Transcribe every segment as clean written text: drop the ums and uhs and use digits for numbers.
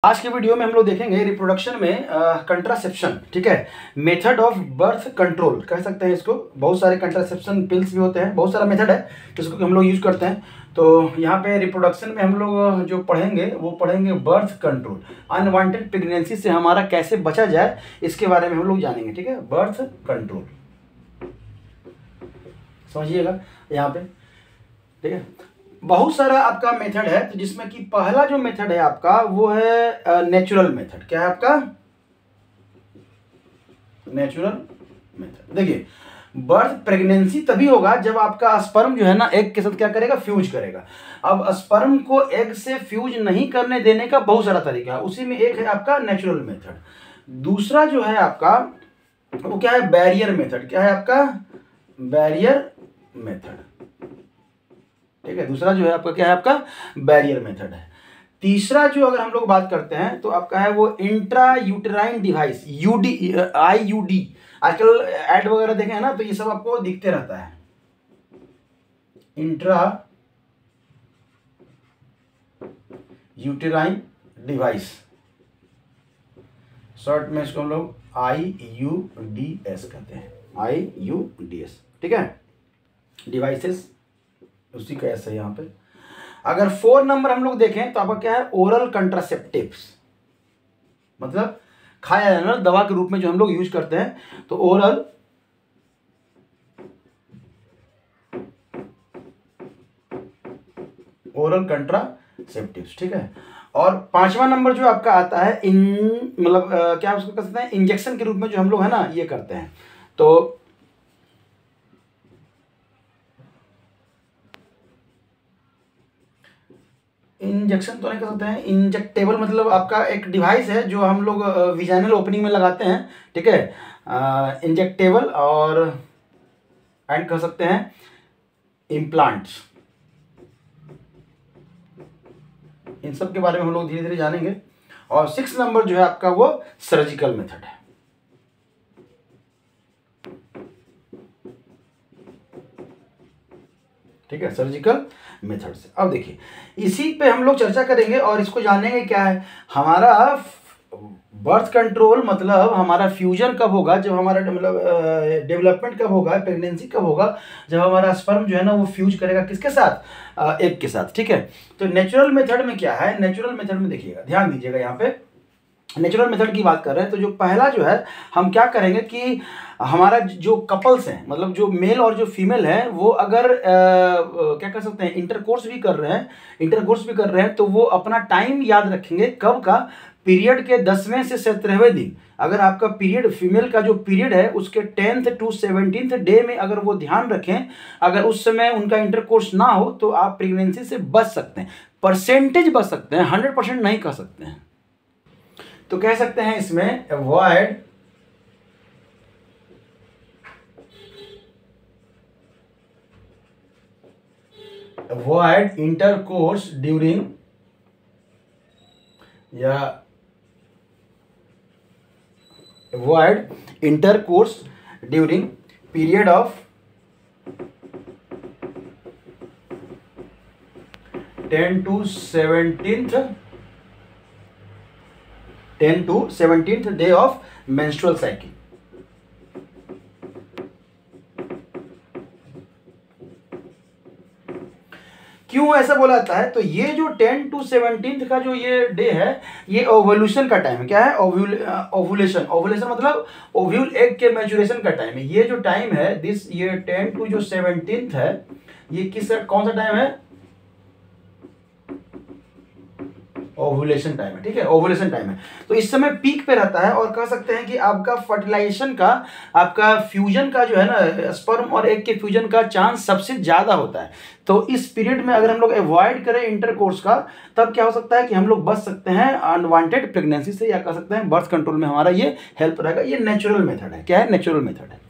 आज के वीडियो में हम लोग देखेंगे रिप्रोडक्शन में कंट्रासेप्शन, ठीक है, मेथड ऑफ बर्थ कंट्रोल कह सकते हैं इसको। बहुत सारे कंट्रासेप्शन पिल्स भी होते हैं, बहुत सारा मेथड है जिसको हम लोग यूज करते हैं। तो यहाँ पे रिप्रोडक्शन में हम लोग जो पढ़ेंगे वो पढ़ेंगे बर्थ कंट्रोल, अनवांटेड प्रेगनेंसी से हमारा कैसे बचा जाए इसके बारे में हम लोग जानेंगे, ठीक है। बर्थ कंट्रोल समझिएगा यहाँ पे, ठीक है। बहुत सारा आपका मेथड है, तो जिसमें कि पहला जो मेथड है आपका वो है नेचुरल मेथड। क्या है आपका? Natural method. देखिए, बर्थ प्रेगनेंसी तभी होगा जब आपका स्पर्म जो है ना एग के साथ क्या करेगा, फ्यूज करेगा। अब स्पर्म को एग से फ्यूज नहीं करने देने का बहुत सारा तरीका है, उसी में एक है आपका नेचुरल मेथड। दूसरा जो है आपका वो क्या है, बैरियर मेथड। क्या है आपका? बैरियर मेथड, ठीक है। दूसरा जो है आपका क्या है, आपका बैरियर मेथड है। तीसरा जो अगर हम लोग बात करते हैं तो आपका है वो intrauterine device, UD, IUD. आजकल ऐड वगैरह देखे हैं ना, तो ये सब आपको दिखते रहता है। इंट्रा यूटेराइन डिवाइस, शॉर्ट में इसको हम लोग IUDS कहते हैं, IUDS, ठीक है। डिवाइसेस उसी का ऐसा है यहाँ पे। अगर 4 नंबर हम लोग देखें तो आपका क्या है, ओरल कंट्रासेप्टिव्स, मतलब खाया जाना दवा के रूप में जो हम लोग यूज करते हैं, तो ओरल कंट्रासेप्टिव्स, ठीक है। और 5वां नंबर जो आपका आता है मतलब क्या उसको कह सकते हैं, इंजेक्शन के रूप में जो हम लोग है ना ये करते हैं। तो इंजेक्शन तो नहीं कर सकते हैं, इंजेक्टेबल मतलब आपका एक डिवाइस है जो हम लोग विजाइनल ओपनिंग में लगाते हैं, ठीक है। इंजेक्टेबल और एंड कर सकते हैं इम्प्लांट्स, इन सब के बारे में हम लोग धीरे धीरे जानेंगे। और 6 नंबर जो है आपका वो सर्जिकल मेथड है, ठीक है, सर्जिकल मेथड से। अब देखिए, इसी पे हम लोग चर्चा करेंगे और इसको जानेंगे क्या है हमारा बर्थ कंट्रोल, मतलब हमारा फ्यूजन कब होगा, जब हमारा मतलब डेवलपमेंट कब होगा, प्रेगनेंसी कब होगा, जब हमारा स्पर्म जो है ना वो फ्यूज करेगा किसके साथ, एग के साथ, ठीक है। तो नेचुरल मेथड में क्या है, नेचुरल मेथड में देखिएगा, ध्यान दीजिएगा यहाँ पे। नेचुरल मेथड की बात कर रहे हैं तो जो पहला जो है हम क्या करेंगे कि हमारा जो कपल्स हैं, मतलब जो मेल और जो फीमेल है, वो अगर क्या कर सकते हैं, इंटरकोर्स भी कर रहे हैं तो वो अपना टाइम याद रखेंगे कब का, पीरियड के 10वें से 17वें दिन। अगर आपका पीरियड, फीमेल का जो पीरियड है उसके 10th to 17th डे में अगर वो ध्यान रखें, अगर उस समय उनका इंटरकोर्स ना हो तो आप प्रेगनेंसी से बच सकते हैं। परसेंटेज बच सकते हैं, 100% नहीं कर सकते हैं। तो कह सकते हैं इसमें अवॉइड इंटरकोर्स ड्यूरिंग, या avoid intercourse during period of 10 to 17th day of menstrual cycle. क्यों ऐसा बोला जाता है, तो ये जो 10 to 17th का जो ये डे है, ये ओवुलेशन का टाइम है। क्या है? ओवुलेशन मतलब ओव्यूल एग के मैच्योरेशन का टाइम है। ये जो टाइम है ये 10 to जो 17th है, ये कौन सा टाइम है? ओवुलेशन टाइम है, ठीक है, ओवुलेशन टाइम है। तो इस समय पीक पे रहता है और कह सकते हैं कि आपका फर्टिलाइजेशन का, आपका फ्यूजन का जो है ना, स्पर्म और एग के फ्यूजन का चांस सबसे ज्यादा होता है। तो इस पीरियड में अगर हम लोग अवॉइड करें इंटरकोर्स का, तब क्या हो सकता है कि हम लोग बच सकते हैं अनवांटेड प्रेगनेंसी से, या कह सकते हैं बर्थ कंट्रोल में हमारा ये हेल्प रहेगा। ये नेचुरल मेथड है। क्या है? नेचुरल मेथड है।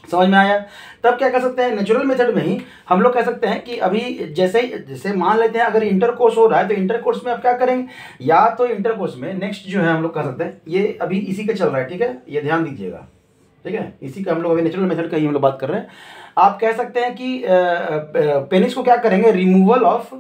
समझ में आया? तब क्या कर सकते हैं, नेचुरल मेथड में ही हम लोग कह सकते हैं कि अभी जैसे मान लेते हैं अगर इंटरकोर्स हो रहा है, तो इंटरकोर्स में आप क्या करेंगे, या तो इंटरकोर्स में नेक्स्ट जो है हम लोग कह सकते हैं, ये अभी इसी का चल रहा है, ठीक है, ये ध्यान दीजिएगा, ठीक है, इसी का हम लोग अभी नेचुरल मेथड का ही हम लोग बात कर रहे हैं। आप कह सकते हैं कि पेनिस को क्या करेंगे, रिमूवल ऑफ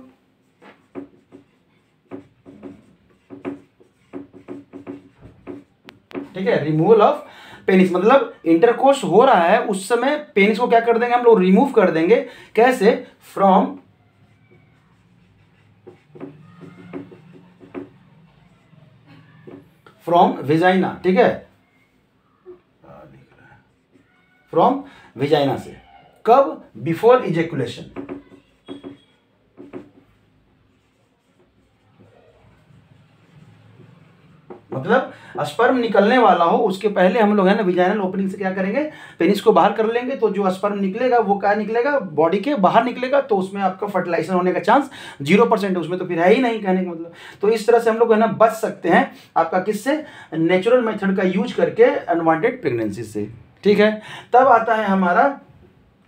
ठीक है, रिमूवल ऑफ पेनिस, मतलब इंटरकोर्स हो रहा है उस समय पेनिस को क्या कर देंगे हम लोग, रिमूव कर देंगे। कैसे, फ्रॉम विजाइना, ठीक है, फ्रॉम विजाइना से। कब, बिफोर इजेकुलेशन। मतलब स्पर्म निकलने वाला हो उसके पहले हम लोग है ना विजाइनल ओपनिंग से क्या करेंगे, पेनिस को बाहर कर लेंगे। तो जो स्पर्म निकलेगा वो क्या निकलेगा, बॉडी के बाहर निकलेगा, तो उसमें आपका फर्टिलाइजेशन होने का चांस 0% है, उसमें तो फिर है ही नहीं, कहने का मतलब। तो इस तरह से हम लोग है ना बच सकते हैं आपका किससे, नेचुरल मेथड का यूज करके अनवांटेड प्रेगनेंसी से, ठीक है। तब आता है हमारा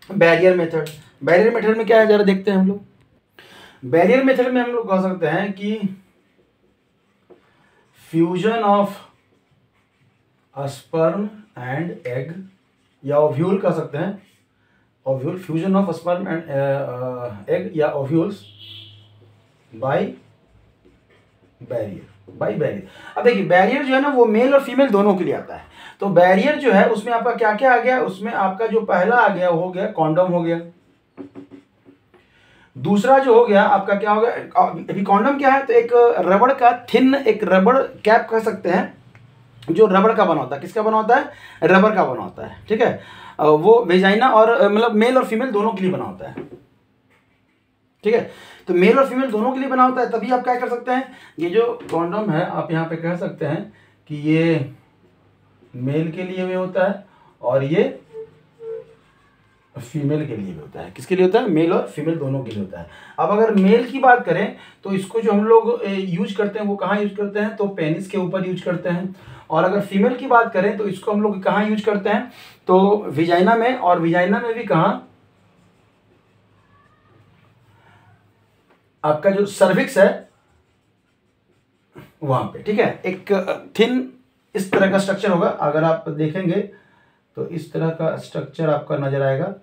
बैरियर मेथड। बैरियर मेथड में क्या है जरा देखते हैं हम लोग। बैरियर मेथड में हम लोग कह सकते हैं कि fusion of sperm and egg, या ओव्यूल कह सकते हैं, ovule, fusion of sperm and egg या ओव्यूल्स बाय बैरियर। अब देखिए बैरियर जो है ना वो मेल और फीमेल दोनों के लिए आता है। तो बैरियर जो है उसमें आपका क्या क्या आ गया, उसमें आपका जो पहला आ गया वो हो गया कॉन्डोम हो गया। दूसरा जो हो गया आपका क्या हो गया, अभी कॉन्डोम क्या है, तो एक रबड़ का थिन, एक रबड़ कैप कह सकते हैं, जो रबड़ का बना होता है। किसका बना होता है, रबर का बना होता है, ठीक है। वो वेजाइना और मतलब मेल और फीमेल दोनों के लिए बना होता है, ठीक है। तो मेल और फीमेल दोनों के लिए बना होता है। तभी आप क्या कर सकते हैं, ये जो कॉन्डोम है आप यहाँ पे कह सकते हैं कि ये मेल के लिए भी होता है और ये फीमेल के लिए भी होता है। किसके लिए होता है, मेल और फीमेल दोनों के लिए होता है। अब अगर मेल की बात करें तो इसको जो हम लोग यूज करते हैं वो कहाँ यूज करते हैं, तो पेनिस के ऊपर यूज करते हैं। और अगर फीमेल की बात करें तो इसको हम लोग कहाँ यूज करते हैं, तो विजाइना में, और विजाइना में भी कहाँ, आपका जो सर्विक्स है वहां पे, ठीक है। एक थिन इस तरह का स्ट्रक्चर होगा, अगर आप देखेंगे तो इस तरह का स्ट्रक्चर आपका नजर आएगा,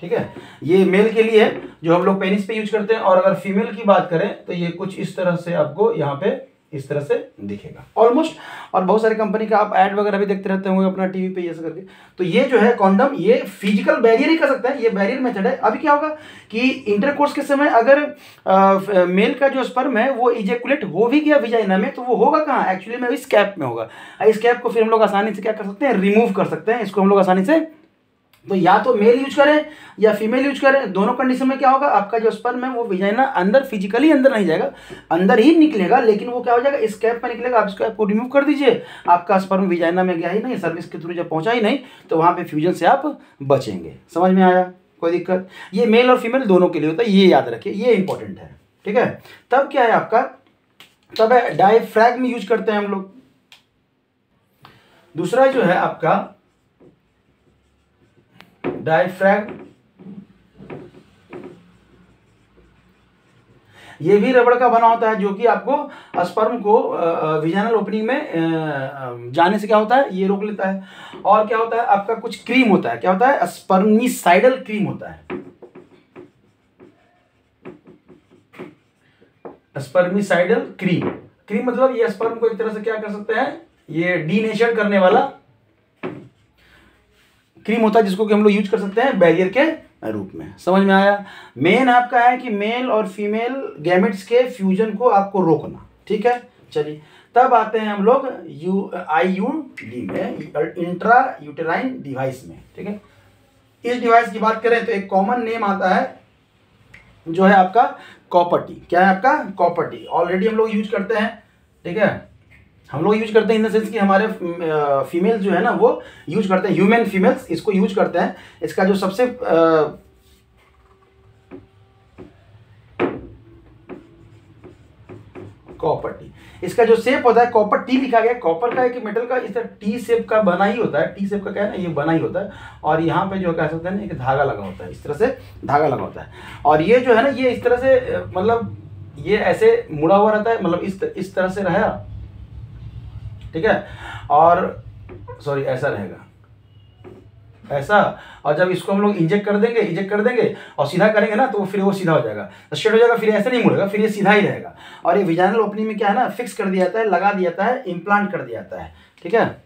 ठीक है। ये मेल के लिए है जो हम लोग पेनिस पे यूज करते हैं। और अगर फीमेल की बात करें तो ये कुछ इस तरह से आपको यहाँ पे इस तरह से दिखेगा ऑलमोस्ट। और बहुत सारे कंपनी का आप ऐड वगैरह भी देखते रहते होंगे अपना टीवी पे ये करके। तो ये जो है कॉन्डम, ये फिजिकल बैरियर ही कर सकता है, ये बैरियर मेथड है। अभी क्या होगा कि इंटरकोर्स के समय अगर मेल का जो स्पर्म है वो इजेकुलेट हो भी गया विजाइना में, तो वो होगा कहाँ, एक्चुअली में इस कैप में होगा। इस कैप को फिर हम लोग आसानी से क्या कर सकते हैं, रिमूव कर सकते हैं इसको हम लोग आसानी से। तो या तो मेल यूज करें या फीमेल यूज करें, दोनों कंडीशन में क्या होगा, आपका जो स्पर्म है वो विजाइना अंदर फिजिकली अंदर नहीं जाएगा, अंदर ही निकलेगा, लेकिन वो क्या हो जाएगा, इस कैप में निकलेगा। आप इस कैप को रिमूव कर दीजिए, आपका स्पर्म विजाइना में गया ही नहीं, सर्विस के थ्रू जब पहुंचा ही नहीं, तो वहां पे फ्यूजन से आप बचेंगे। समझ में आया, कोई दिक्कत। ये मेल और फीमेल दोनों के लिए होता है, ये याद रखिए, ये इंपॉर्टेंट है, ठीक है। तब क्या है आपका, तब है डायफ्रैगम यूज करते हैं हम लोग। दूसरा जो है आपका डायफ्रैगम, ये भी रबड़ का बना होता है, जो कि आपको स्पर्म को विजाइनल ओपनिंग में जाने से क्या होता है, ये रोक लेता है। और क्या होता है आपका, कुछ क्रीम होता है, क्या होता है, स्पर्मिसाइडल क्रीम होता है। स्पर्मिसाइडल क्रीम, क्रीम मतलब ये स्पर्म को एक तरह से क्या कर सकते हैं, ये डीनेचर करने वाला क्रीम होता है, जिसको कि हम लोग यूज कर सकते हैं बैरियर के रूप में। समझ में आया। मेन आपका है कि मेल और फीमेल गैमेट्स के फ्यूजन को आपको रोकना, ठीक है। चलिए तब आते हैं हम लोग IUD में, इंट्रा यूटेराइन डिवाइस में, ठीक है। इस डिवाइस की बात करें तो एक कॉमन नेम आता है जो है आपका कॉपर टी। क्या है आपका, कॉपर टी। ऑलरेडी हम लोग यूज करते हैं, ठीक है। हम लोग यूज करते हैं इन द सेंस कि हमारे फीमेल जो है ना वो यूज करते हैं, ह्यूमन फीमेल्स इसको यूज करते हैं। इसका जो सबसे कॉपर टी, इसका जो शेप होता है, कॉपर टी लिखा गया, कॉपर का एक मेटल का इस तरह टी शेप का बना ही होता है। टी शेप का क्या है ना, ये बना ही होता है। और यहाँ पे जो कह सकते हैं ना एक धागा लगा होता है, इस तरह से धागा लगा होता है। और ये जो है ना ये इस तरह से मतलब ये ऐसे मुड़ा हुआ रहता है, मतलब इस तरह से रहा, ठीक है। और सॉरी ऐसा रहेगा, ऐसा, और जब इसको हम लोग इंजेक्ट कर देंगे और सीधा करेंगे ना, तो फिर वो सीधा हो जाएगा, स्ट्रेट हो जाएगा, फिर ऐसे नहीं मुड़ेगा, फिर ये सीधा ही रहेगा। और ये विजाइनल ओपनिंग में क्या है ना, फिक्स कर दिया जाता है, लगा दिया जाता है, इम्प्लांट कर दिया जाता है, ठीक है।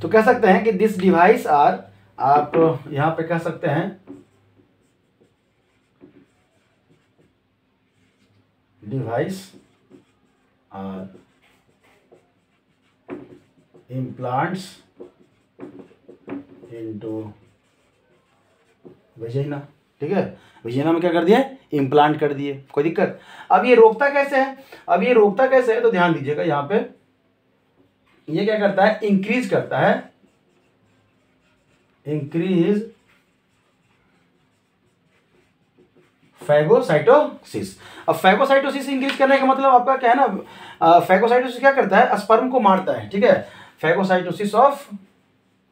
तो कह सकते हैं कि दिस डिवाइस आर, आप यहाँ पे कह सकते हैं device are implants into vagina, ठीक है। वेजिना में क्या कर दिया, इम्प्लांट कर दिए, कोई दिक्कत। अब ये रोकता कैसे है, तो ध्यान दीजिएगा यहाँ पे, ये क्या करता है, इंक्रीज करता है, इंक्रीज फैगोसाइटोसिस। अब फैगोसाइटोसिस इंक्रीज करने का मतलब आपका क्या है ना, फैगोसाइटोसिस क्या करता है, स्पर्म को मारता है, ठीक है। फैगोसाइटोसिस ऑफ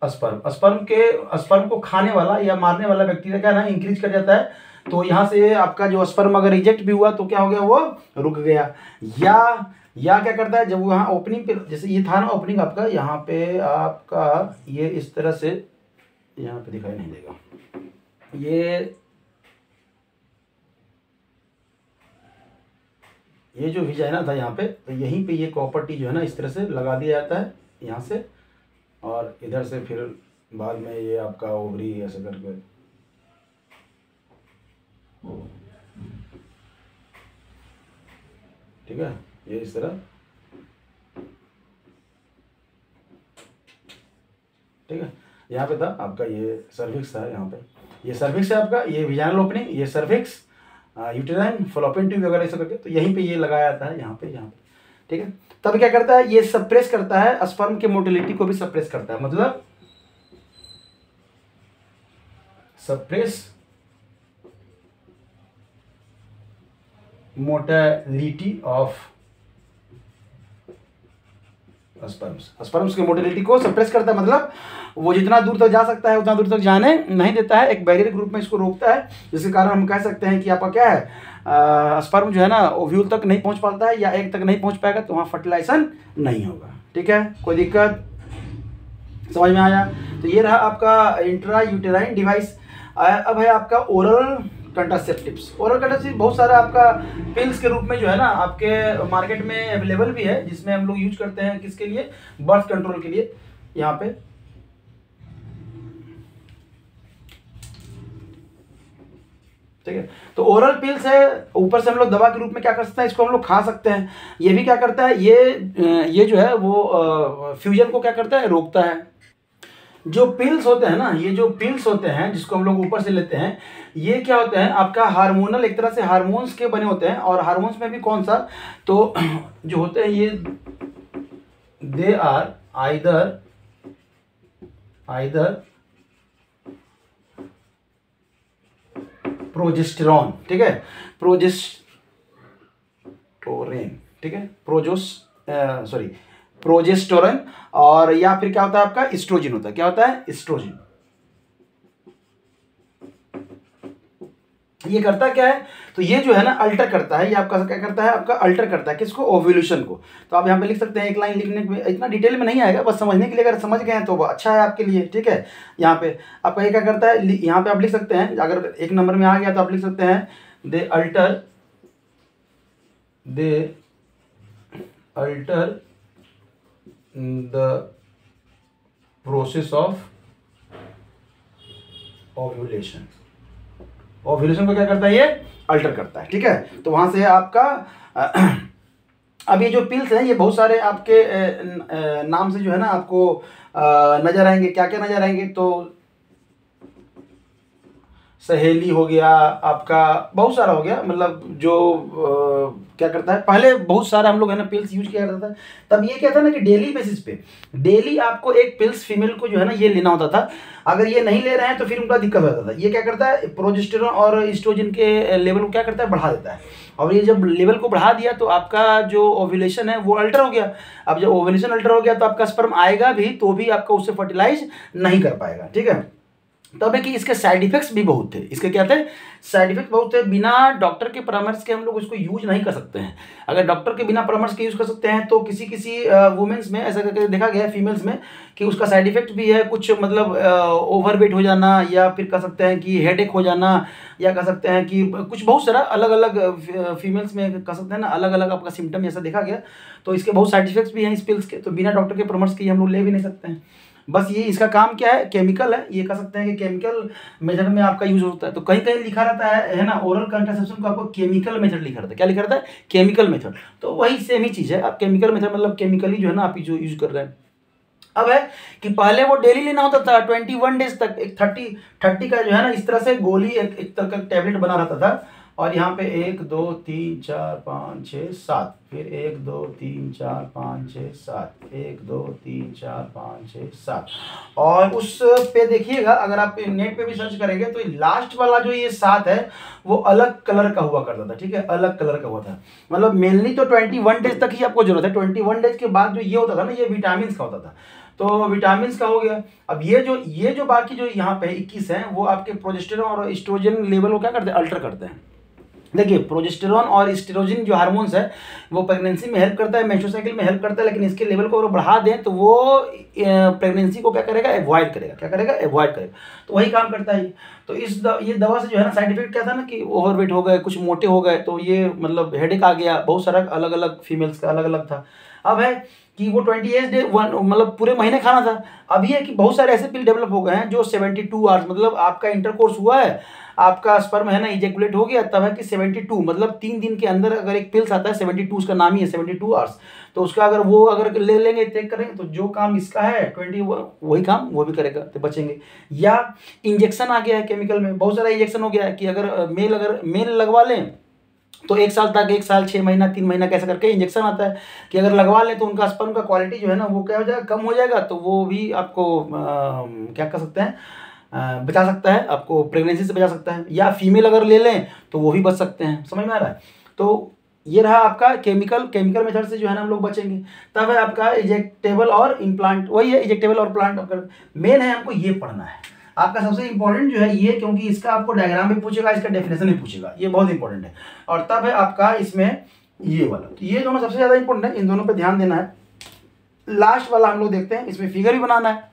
स्पर्म को खाने वाला या मारने वाला बैक्टीरिया क्या ना इंक्रीज कर जाता है। तो यहाँ से आपका जो स्पर्म अगर रिजेक्ट भी हुआ तो क्या हो गया, वो रुक गया। या क्या करता है, जब वो यहाँ ओपनिंग पे, जैसे ये था ना ओपनिंग आपका, यहाँ पे आपका ये इस तरह से, यहाँ पे दिखाई नहीं देगा, ये जो विजाइना था यहाँ पे, तो यहीं पे ये प्रॉपर्टी जो है ना इस तरह से लगा दिया जाता है यहाँ से, और इधर से फिर बाद में ये आपका ओवरी ऐसे करके, ठीक है, ये इस तरह, ठीक है। यहाँ पे था आपका ये सर्विक्स था, यहाँ पे ये सर्विक्स है आपका, ये विजाइनल ओपनिंग, ये सर्विक्स, यूटेराइन फॉलोपियन ट्यूब वगैरह ऐसा करके, तो यहीं पे ये लगाया जाता है यहाँ पे, ठीक है। तब क्या करता है, ये सप्रेस करता है, स्पर्म के मोटिलिटी को भी सप्रेस करता है, मतलब सप्रेस मोटिलिटी ऑफ स्पर्म्स की मोटिलिटी को सप्रेस करता है, मतलब वो जितना दूर तक जा सकता है उतना दूर तक जाने नहीं देता है, एक बैरियर के रूप में इसको रोकता है, जिसके कारण हम कह सकते हैं कि आपका क्या है, स्पर्म जो है ना ओव्यूल तक नहीं पहुंच पाता है, या एग तक नहीं पहुंच पाएगा, तो वहाँ फर्टिलाइजेशन नहीं होगा, ठीक है। कोई दिक्कत, समझ में आया। तो ये रहा आपका इंट्रा यूटेराइन डिवाइस। अब है आपका ओरल कंट्रासेप्टिव्स। ओरल कंट्रासेप्टिव बहुत सारा आपका पिल्स के रूप में जो है ना आपके मार्केट में अवेलेबल भी है, जिसमें हम लोग यूज करते हैं किसके लिए, बर्थ कंट्रोल के लिए। यहाँ पे ठीक है, तो ओरल पिल्स है, ऊपर से हम लोग दवा के रूप में क्या कर सकते हैं, इसको हम लोग खा सकते हैं। ये भी क्या करता है, ये जो है वो फ्यूजन को क्या करता है, रोकता है। जो पिल्स होते हैं ना, ये जो पिल्स होते हैं जिसको हम लोग ऊपर से लेते हैं, ये क्या होते हैं आपका हार्मोनल, एक तरह से हार्मोन्स के बने होते हैं। और हार्मोन्स में भी कौन सा, तो जो होते हैं ये दे आर आइदर प्रोजेस्टेरॉन, ठीक है, प्रोजेस्टेरोन, ठीक है, प्रोजेस्टेरोन, और या फिर क्या होता है आपका एस्ट्रोजन होता है, क्या होता है, एस्ट्रोजन। ये करता क्या है, तो ये जो है ना अल्टर करता है, ये आपका क्या करता है, आपका अल्टर करता है किसको, ओव्यूलेशन को। तो आप यहाँ पे लिख सकते हैं, एक लाइन लिखने में इतना डिटेल में नहीं आएगा, बस समझने के लिए, अगर समझ गए हैं तो वो अच्छा है आपके लिए, ठीक है। यहाँ पे आपका ये क्या करता है, यहाँ पे आप लिख सकते हैं, अगर एक नंबर में आ गया तो आप लिख सकते हैं, they alter the process of ovulation. Ovulation को क्या करता है, ये अल्टर करता है, ठीक है। तो वहां से आपका अब ये जो पिल्स हैं, ये बहुत सारे आपके नाम से जो है ना आपको नजर आएंगे। क्या क्या नजर आएंगे, तो सहेली हो गया आपका, बहुत सारा हो गया, मतलब जो क्या करता है, पहले बहुत सारा हम लोग है ना पिल्स यूज किया करता था। तब ये क्या था ना कि डेली बेसिस पे, डेली आपको एक पिल्स फीमेल को जो है ना ये लेना होता था। अगर ये नहीं ले रहे हैं तो फिर उनका दिक्कत होता था। ये क्या करता है, प्रोजेस्टेरॉन और एस्ट्रोजन के लेवल को क्या करता है, बढ़ा देता है। और ये जब लेवल को बढ़ा दिया तो आपका जो ओव्यूलेशन है वो अल्टर हो गया। अब जब ओव्यूलेशन अल्टर हो गया तो आपका स्पर्म आएगा भी तो भी आपका उससे फर्टिलाइज नहीं कर पाएगा, ठीक है। तब है कि इसके साइड इफेक्ट्स भी बहुत थे। इसके क्या थे? साइड इफेक्ट बहुत थे। बिना डॉक्टर के परामर्श के हम लोग इसको यूज नहीं कर सकते हैं। अगर डॉक्टर के बिना परामर्श के यूज कर सकते हैं तो किसी किसी वुमेन्स में ऐसा करके देखा गया है, फीमेल्स में, कि उसका साइड इफेक्ट भी है कुछ, मतलब ओवरवेट हो जाना, या फिर कह सकते हैं कि हेडेक हो जाना, या कह सकते हैं कि कुछ बहुत सारा अलग अलग फीमेल्स में कह सकते हैं ना, अलग अलग आपका सिम्टम ऐसा देखा गया। तो इसके बहुत साइड इफेक्ट्स भी हैं इस पिल्स के, तो बिना डॉक्टर के परामर्श के हम लोग ले भी नहीं सकते हैं। बस ये इसका काम क्या है, केमिकल है, ये कह सकते हैं कि केमिकल मेथड में आपका यूज होता है। तो कहीं कहीं लिखा रहता है ना, ओरल कंट्रासेप्शन को आपको केमिकल मेथड लिखा रहता है। क्या लिखा रहता है? Chemical method. तो वही सेम ही चीज़ है। आप केमिकल मेथड मतलब केमिकली जो है ना आप जो यूज कर रहे हैं। अब है कि पहले वो डेली लेना होता था 21 डेज तक, एक 30 का जो है ना इस तरह से गोली एक तरह का टैबलेट बना रहता था। और यहाँ पे 1 2 3 4 5 6 7, फिर 1 2 3 4 5 6 7, 1 2 3 4 5 6 7। और उस पे देखिएगा, अगर आप नेट पे भी सर्च करेंगे तो लास्ट वाला जो ये 7 है वो अलग कलर का हुआ करता था। ठीक है, अलग कलर का हुआ था। मतलब मेनली तो 21 डेज तक ही आपको जरूरत है। 21 डेज के बाद जो ये होता था ना, ये विटामिन का होता था। तो विटामिन का हो गया। अब ये जो बाकी जो यहाँ पे 21 हैं वो आपके प्रोजेस्टेरॉन और एस्ट्रोजन लेवल को क्या करते हैं? अल्टर करते हैं। देखिए, प्रोजेस्टेरॉन और एस्ट्रोजन जो हार्मोन्स है वो प्रेगनेंसी में हेल्प करता है, मेंस्ट्रुअल साइकिल में हेल्प करता है, लेकिन इसके लेवल को अगर बढ़ा दें तो वो प्रेगनेंसी को क्या करेगा? अवॉइड करेगा। क्या करेगा? अवॉइड करेगा। तो वही काम करता है। तो ये दवा से जो है ना साइड इफेक्ट क्या था ना कि ओवरवेट हो गए, कुछ मोटे हो गए, तो ये मतलब हेडेक आ गया, बहुत सारा अलग अलग फीमेल्स का अलग अलग था। अब है कि वो 28 डे मतलब पूरे महीने खाना था। अब ये कि बहुत सारे ऐसे पिल डेवलप हो गए हैं जो 72 आवर्स, मतलब आपका इंटरकोर्स हुआ है, आपका स्पर्म है ना इजेकुलेट हो गया, तब है कि 72 मतलब 3 दिन के अंदर अगर एक पिल्स आता है 72, उसका नाम ही है 72 आवर्स। तो उसका अगर वो अगर ले लेंगे, चेक करेंगे, तो जो काम इसका है 20 वही काम वो भी करेगा, तो बचेंगे। या इंजेक्शन आ गया है केमिकल में, बहुत सारा इंजेक्शन हो गया है कि अगर मेल लगवा लें तो 1 साल तक, 1 साल 6 महीना 3 महीना कैसे करके इंजेक्शन आता है कि अगर लगवा लें तो उनका स्पर्म का क्वालिटी जो है ना वो क्या हो जाएगा? कम हो जाएगा। तो वो भी आपको क्या कर सकते हैं? बचा सकता है, आपको प्रेगनेंसी से बचा सकता है। या फीमेल अगर ले लें तो वो भी बच सकते हैं। समझ में आ रहा है? तो ये रहा आपका केमिकल मेथड से जो है ना हम लोग बचेंगे। तब है आपका इजेक्टेबल और इम्प्लांट, वही है इजेक्टेबल और प्लांट। मेन है हमको ये पढ़ना है आपका सबसे इंपॉर्टेंट जो है ये, क्योंकि इसका आपको डायग्राम भी पूछेगा, इसका डेफिनेशन भी पूछेगा, ये बहुत इंपॉर्टेंट है। और तब है आपका इसमें ये वाला, तो ये दोनों सबसे ज़्यादा इंपॉर्टेंट है, इन दोनों पे ध्यान देना है। लास्ट वाला हम लोग देखते हैं, इसमें फिगर भी बनाना है।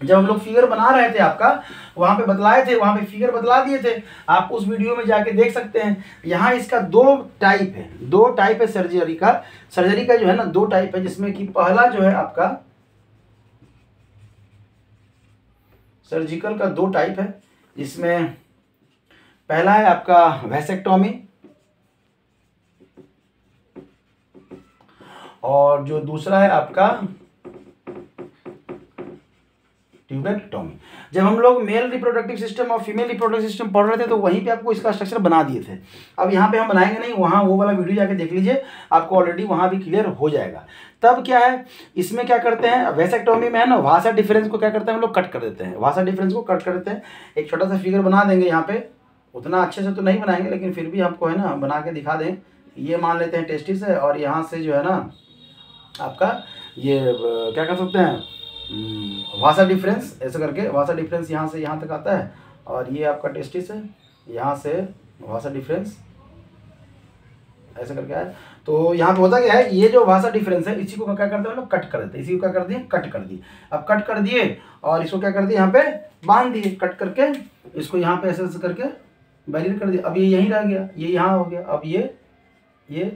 जब हम लोग फिगर बना रहे थे आपका वहाँ पे बतलाए थे, वहाँ पे फिगर बतला दिए थे, आप उस वीडियो में जाके देख सकते हैं। यहाँ इसका 2 टाइप है सर्जरी का जो है ना 2 टाइप है, जिसमें कि पहला जो है आपका सर्जिकल का 2 टाइप है, जिसमें पहला है आपका वैसेक्टोमी, और जो दूसरा है आपका ट्यूबेक्टोमी। जब हम लोग मेल रिप्रोडक्टिव सिस्टम और फीमेल रिप्रोडक्टिव सिस्टम पढ़ रहे थे तो वहीं पे आपको इसका स्ट्रक्चर बना दिए थे। अब यहाँ पे हम बनाएंगे नहीं, वहाँ वो वाला वीडियो जाके देख लीजिए, आपको ऑलरेडी वहाँ भी क्लियर हो जाएगा। तब क्या है, इसमें क्या करते हैं, वैसेक्टोमी में है ना वासा डिफरेंस को क्या करते हैं हम लोग? कट कर देते हैं। वासा डिफरेंस को कट कर देते हैं। एक छोटा सा फिगर बना देंगे यहाँ पे, उतना अच्छे से तो नहीं बनाएंगे लेकिन फिर भी आपको है ना बना के दिखा दें। ये मान लेते हैं टेस्टिस है, और यहाँ से जो है ना आपका ये क्या कर सकते हैं, वासा डिफरेंस, ऐसे करके वासा डिफरेंस यहाँ से यहाँ तक आता है, और ये आपका टेस्टिस है, यहाँ से वासा डिफरेंस ऐसे करके आया। तो यहाँ पे होता क्या है, ये जो वासा डिफरेंस है इसी को क्या करते हैं लोग? कट कर देते हैं। इसी को क्या कर दिए? कट कर दिए। अब कट कर दिए और इसको क्या कर दिए? यहाँ पे बांध दिए, कट करके इसको यहाँ पे ऐसे करके बैरियर कर दिया। अब ये यहीं रह गया, ये यहाँ हो गया, अब ये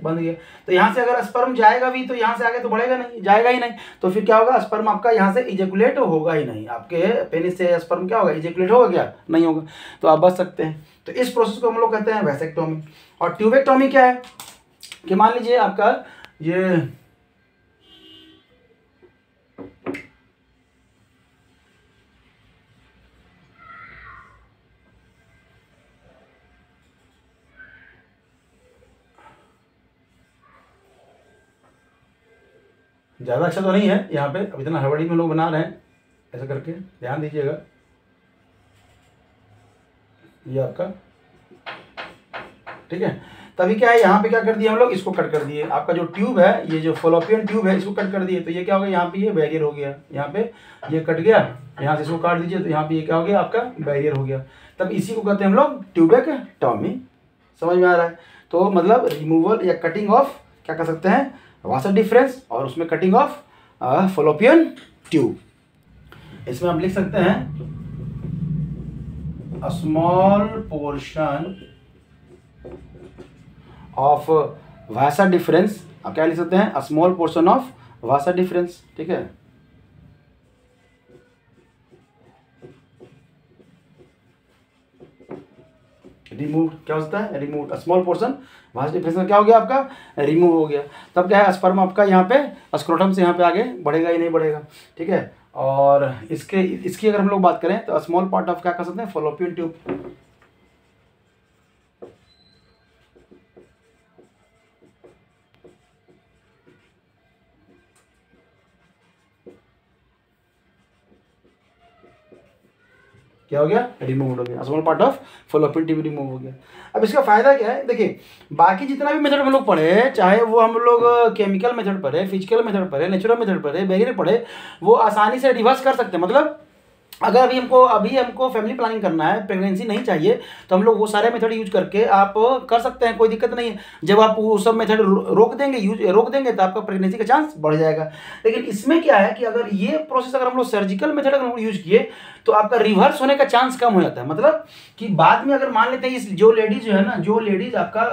बंद गया। तो यहाँ से अगर स्पर्म जाएगा भी तो यहाँ से आगे तो बढ़ेगा नहीं, जाएगा ही नहीं। तो फिर क्या होगा? स्पर्म आपका यहाँ से इजेकुलेट होगा ही नहीं, आपके पेनिस से स्पर्म क्या होगा? इजेकुलेट होगा क्या? नहीं होगा। तो आप बच सकते हैं। तो इस प्रोसेस को हम लोग कहते हैं वैसेक्टोमी। और ट्यूबेक्टोमी क्या है कि मान लीजिए आपका ये ज़्यादा अच्छा तो नहीं है यहाँ पे, अब इतना हड़बड़ी में लोग बना रहे हैं, ऐसा करके ध्यान दीजिएगा। ये आपका ठीक है। तभी क्या है, यहाँ पे क्या कर दिए हम लोग, इसको कट कर दिए। आपका जो ट्यूब है, ये जो फॉलोपियन ट्यूब है, इसको कट कर दिए, तो ये क्या हो गया, यहाँ पे ये बैरियर हो गया, यहाँ पे ये कट गया, यहाँ से इसको काट दीजिए तो यहाँ पे ये क्या हो गया, आपका बैरियर हो गया। तब इसी को कहते हैं हम लोग ट्यूबेक्टॉमी। समझ में आ रहा है? तो मतलब रिमूवल या कटिंग ऑफ, क्या कर सकते हैं, वासा डिफरेंस, और उसमें कटिंग ऑफ फॉलोपियन ट्यूब। इसमें हम लिख सकते हैं a small portion of Vasa difference. आप क्या लिख सकते हैं, a small portion of Vasa difference. ठीक है, रिमूव क्या होता है, रिमूव, स्मॉल पोर्शन वासा डिफरेंस में क्या हो गया, आपका रिमूव हो गया। तब क्या है, स्पर्म आपका यहाँ पे स्क्रोटम से यहाँ पे आगे बढ़ेगा ही नहीं बढ़ेगा। ठीक है, और इसकी अगर हम लोग बात करें तो स्मॉल पार्ट ऑफ क्या कर सकते हैं, फॉलोपियन ट्यूब। क्या हो गया, रिमूव हो गया, small part of Fallopian tube remove हो गया। अब इसका फायदा क्या है, देखिए बाकी जितना भी मेथड हम लोग पढ़े, चाहे वो हम लोग केमिकल मेथड पढ़े, फिजिकल मेथड पढ़े, नेचुरल मेथड पढ़े, बैरियर पढ़े, वो आसानी से रिवर्स कर सकते हैं। मतलब अगर अभी हमको फैमिली प्लानिंग करना है, प्रेगनेंसी नहीं चाहिए, तो हम लोग वो सारे मेथड यूज करके आप कर सकते हैं, कोई दिक्कत नहीं है। जब आप वो सब मेथड रोक देंगे तो आपका प्रेगनेंसी का चांस बढ़ जाएगा। लेकिन इसमें क्या है कि अगर ये प्रोसेस अगर हम लोग सर्जिकल मेथड अगर हम यूज किए तो आपका रिवर्स होने का चांस कम हो जाता है। मतलब कि बाद में अगर मान लेते हैं इस जो लेडीज आपका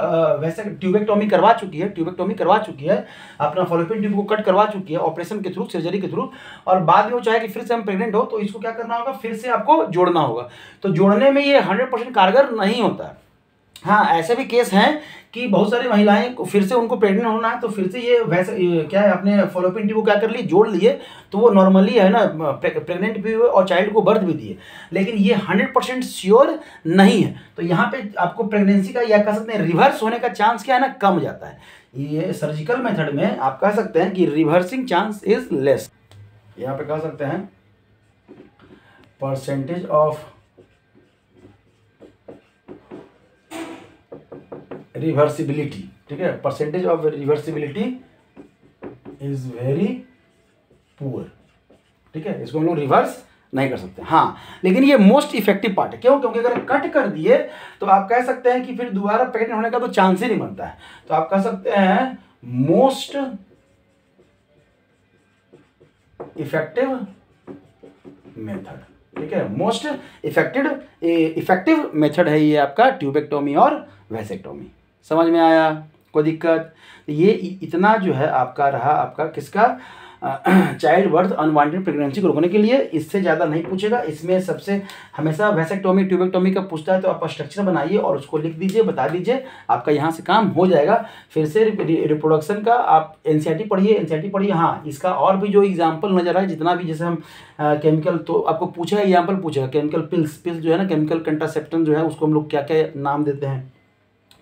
वैसे ट्यूबेक्टोमी करवा चुकी है, अपना फॉलोपियन ट्यूब को कट करवा चुकी है ऑपरेशन के थ्रू, सर्जरी के थ्रू, और बाद में वो चाहे कि फिर से हम प्रेग्नेंट हो, तो इसको क्या करना होगा, फिर से आपको जोड़ना होगा। तो जोड़ने में ये 100% कारगर नहीं होता है। हाँ, ऐसे भी केस हैं कि बहुत सारी महिलाएं फिर से उनको प्रेग्नेंट होना है, तो फिर से ये क्या है, अपने फॉलोपियन ट्यूब को क्या कर लिए, जोड़ लिए, तो वो नॉर्मली है ना प्रेग्नेंट भी हुए और चाइल्ड को बर्थ भी दिए। लेकिन ये 100% श्योर नहीं है। तो यहाँ पे आपको प्रेगनेंसी का या कह सकते हैं रिवर्स होने का चांस क्या है ना, कम जाता है। ये सर्जिकल मेथड में आप कह सकते हैं कि रिवर्सिंग चांस इज लेस। यहाँ पे कह सकते हैं परसेंटेज ऑफ रिवर्सिबिलिटी। ठीक है, percentage of reversibility is very poor. ठीक है, इसको हम लोग रिवर्स नहीं कर सकते। हाँ, लेकिन ये मोस्ट इफेक्टिव पार्ट है। क्यों? क्योंकि अगर कट कर दिए तो आप कह सकते हैं कि फिर दोबारा प्रेग्नेंट होने का तो चांस ही नहीं बनता है। तो आप कह सकते हैं मोस्ट इफेक्टिव मेथड। ठीक है, मोस्ट इफेक्टिव मेथड है ये आपका ट्यूबेक्टोमी और वैसेक्टोमी। समझ में आया? कोई दिक्कत? ये इतना जो है आपका रहा आपका किसका, चाइल्ड बर्थ अनवांटेड प्रेगनेंसी को रोकने के लिए। इससे ज़्यादा नहीं पूछेगा। इसमें सबसे हमेशा वैसेक्टोमी ट्यूबेक्टोमी का पूछता है, तो आप स्ट्रक्चर बनाइए और उसको लिख दीजिए, बता दीजिए, आपका यहाँ से काम हो जाएगा। फिर से रिप्रोडक्शन का आप एनसीईआरटी पढ़िए। हाँ, इसका और भी जो एग्जाम्पल नजर आए, जितना भी, जैसे हम केमिकल, तो आपको पूछेगा एग्जाम्पल पूछेगा, केमिकल पिल्स जो है ना, केमिकल कंट्रासेप्शन जो है, उसको हम लोग क्या क्या नाम देते हैं।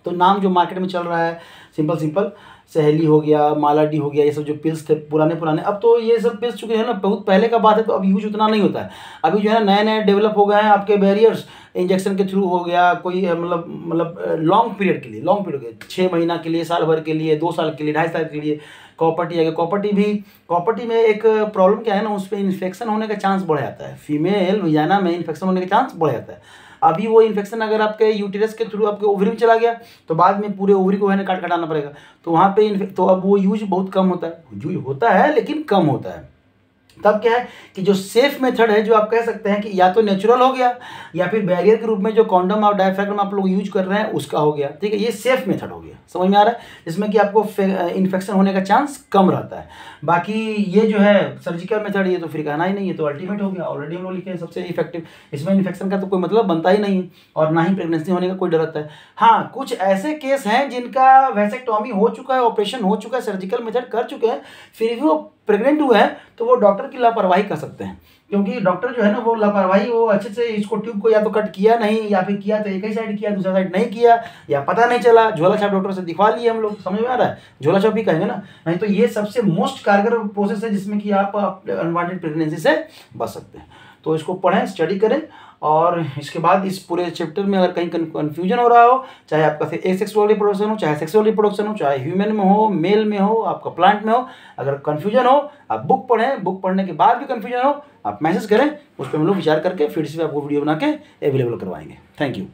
तो नाम जो मार्केट में चल रहा है, सिंपल सहेली हो गया, मालाडी हो गया, ये सब जो पिल्स थे पुराने, अब तो ये सब पिल्स चुके हैं ना, बहुत पहले का बात है, तो अब यूज उतना नहीं होता है। अभी जो है ना नए डेवलप हो गए हैं आपके बैरियर्स, इंजेक्शन के थ्रू हो गया, कोई मतलब लॉन्ग पीरियड के लिए 6 महीना के लिए, साल भर के लिए, 2 साल के लिए, 2.5 साल के लिए कॉपर्टी आ गया। कॉपर्टी में एक प्रॉब्लम क्या है ना, उस पर इन्फेक्शन होने का चांस बढ़ जाता है। फीमेल विजाना में इन्फेक्शन होने का चांस बढ़ जाता है। अभी वो इन्फेक्शन अगर आपके यूटेरस के थ्रू आपके ओवरी में चला गया, तो बाद में पूरे ओवरी को है ना काटना पड़ेगा। तो वहाँ पे तो अब वो यूज बहुत कम होता है, यूज होता है लेकिन कम होता है। तब क्या है कि जो सेफ मेथड है, जो आप कह सकते हैं कि या तो नेचुरल हो गया, या फिर बैरियर के रूप में जो कॉन्डम और डायफ्रैगम आप लोग यूज कर रहे हैं उसका हो गया। ठीक है, ये सेफ मेथड हो गया। समझ में आ रहा है? इसमें कि आपको इन्फेक्शन होने का चांस कम रहता है। बाकी ये जो है सर्जिकल मेथड, ये तो फिर कहना ही नहीं, है तो अल्टीमेट हो गया। ऑलरेडी हम लोग लिखे हैं सबसे इफेक्टिव। इसमें इन्फेक्शन का तो कोई मतलब बनता ही नहीं है, और ना ही प्रेगनेंसी होने का कोई डर रहता है। हाँ, कुछ ऐसे केस हैं जिनका वैसेक्टोमी हो चुका है, ऑपरेशन हो चुका है, सर्जिकल मेथड कर चुके हैं, फिर भी वो प्रेग्नेंट हुए हैं, तो वो डॉक्टर की लापरवाही कर सकते हैं। क्योंकि डॉक्टर जो है ना, वो लापरवाही, वो अच्छे से इसको ट्यूब को या तो कट किया नहीं, या फिर किया तो एक ही साइड किया, दूसरा साइड नहीं किया, या पता नहीं चला, झोला छाप डॉक्टर से दिखवा लिए हम लोग। समझ में आ रहा है? झोला छाप भी कहेंगे ना, नहीं तो ये सबसे मोस्ट कारगर प्रोसेस है जिसमें कि आप अनवांटेड प्रेगनेंसी से बच सकते हैं। तो इसको पढ़ें, स्टडी करें, और इसके बाद इस पूरे चैप्टर में अगर कहीं कन्फ्यूजन हो रहा हो, चाहे आपका एसेक्सुअल रिप्रोडक्शन हो, चाहे सेक्सुअल रिप्रोडक्शन हो, चाहे ह्यूमन में हो, मेल में हो, आपका प्लांट में हो, अगर कन्फ्यूजन हो आप बुक पढ़ें, बुक पढ़ने के बाद भी कन्फ्यूजन हो आप मैसेज करें, उस पर हम लोग विचार करके फिर से आपको वीडियो बना के अवेलेबल करवाएंगे। Thank you.